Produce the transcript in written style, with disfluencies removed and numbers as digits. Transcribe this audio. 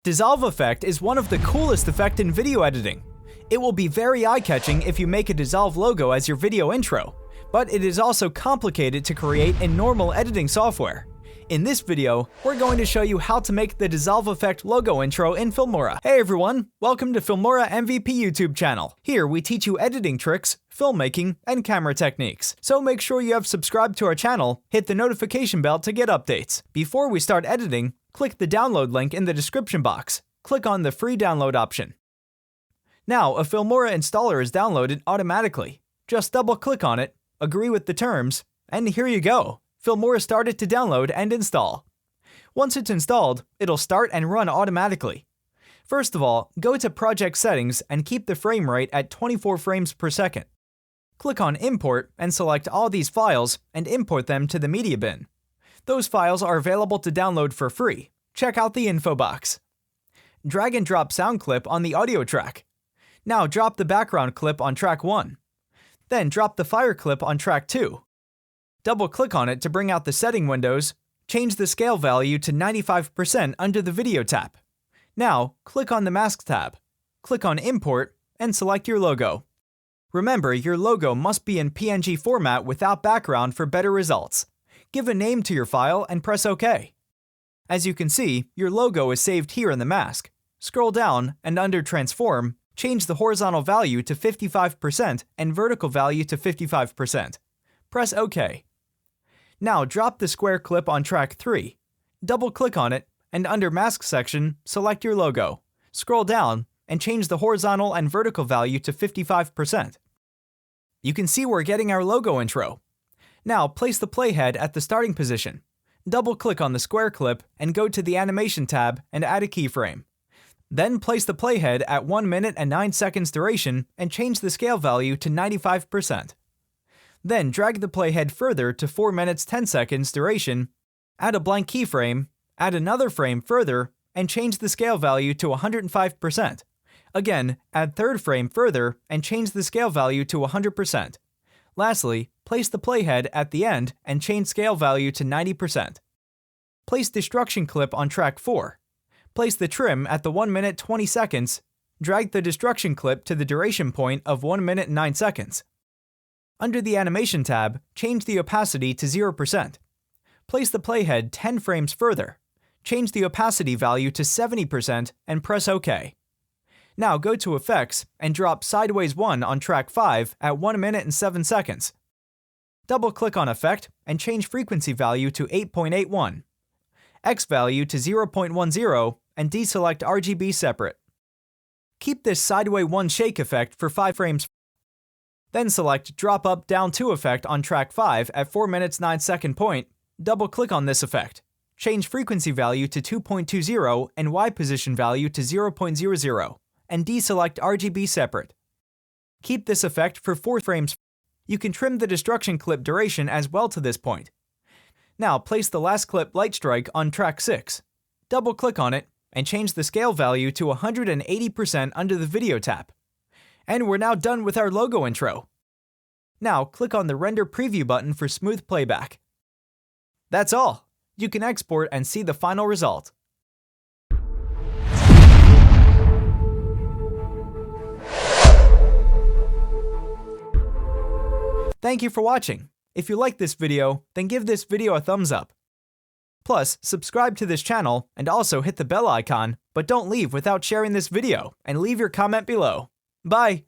Dissolve effect is one of the coolest effects in video editing. It will be very eye-catching if you make a dissolve logo as your video intro, but it is also complicated to create in normal editing software. In this video, we're going to show you how to make the dissolve effect logo intro in Filmora. Hey everyone, welcome to Filmora MVP YouTube channel. Here we teach you editing tricks, filmmaking, and camera techniques. So make sure you have subscribed to our channel, hit the notification bell to get updates. Before we start editing, click the download link in the description box. Click on the free download option. Now, a Filmora installer is downloaded automatically. Just double-click on it, agree with the terms, and here you go. Filmora started to download and install. Once it's installed, it'll start and run automatically. First of all, go to Project Settings and keep the frame rate at 24 frames per second. Click on Import and select all these files and import them to the media bin. Those files are available to download for free. Check out the info box. Drag and drop sound clip on the audio track. Now drop the background clip on track 1. Then drop the fire clip on track 2. Double-click on it to bring out the setting windows. Change the scale value to 95% under the Video tab. Now, click on the Mask tab. Click on Import and select your logo. Remember, your logo must be in PNG format without background for better results. Give a name to your file and press OK. As you can see, your logo is saved here in the mask. Scroll down and under Transform, change the horizontal value to 55% and vertical value to 55%. Press OK. Now drop the square clip on track 3. Double-click on it, and under Mask section, select your logo. Scroll down, and change the horizontal and vertical value to 55%. You can see we're getting our logo intro. Now place the playhead at the starting position. Double-click on the square clip, and go to the Animation tab and add a keyframe. Then place the playhead at 1 minute and 9 seconds duration, and change the scale value to 95%. Then drag the playhead further to 4 minutes 10 seconds duration, add a blank keyframe, add another frame further, and change the scale value to 105%. Again, add third frame further and change the scale value to 100%. Lastly, place the playhead at the end and change scale value to 90%. Place destruction clip on track 4. Place the trim at the 1 minute 20 seconds. Drag the destruction clip to the duration point of 1 minute and 9 seconds. Under the Animation tab, change the opacity to 0%. Place the playhead 10 frames further. Change the opacity value to 70% and press OK. Now go to Effects and drop Sideways 1 on track 5 at 1 minute and 7 seconds. Double-click on Effect and change frequency value to 8.81, X value to 0.10, and deselect RGB separate. Keep this Sideways 1 shake effect for 5 frames. Then select Drop Up Down 2 effect on track 5 at 4 minutes 9 second point. Double-click on this effect. Change frequency value to 2.20 and Y position value to 0.00, and deselect RGB separate. Keep this effect for 4 frames. You can trim the destruction clip duration as well to this point. Now place the last clip Light Strike on track 6. Double-click on it and change the scale value to 180% under the Video tab. And we're now done with our logo intro. Now click on the Render Preview button for smooth playback. That's all. You can export and see the final result. Thank you for watching. If you liked this video, then give this video a thumbs up. Plus, subscribe to this channel and also hit the bell icon, but don't leave without sharing this video and leave your comment below. Bye!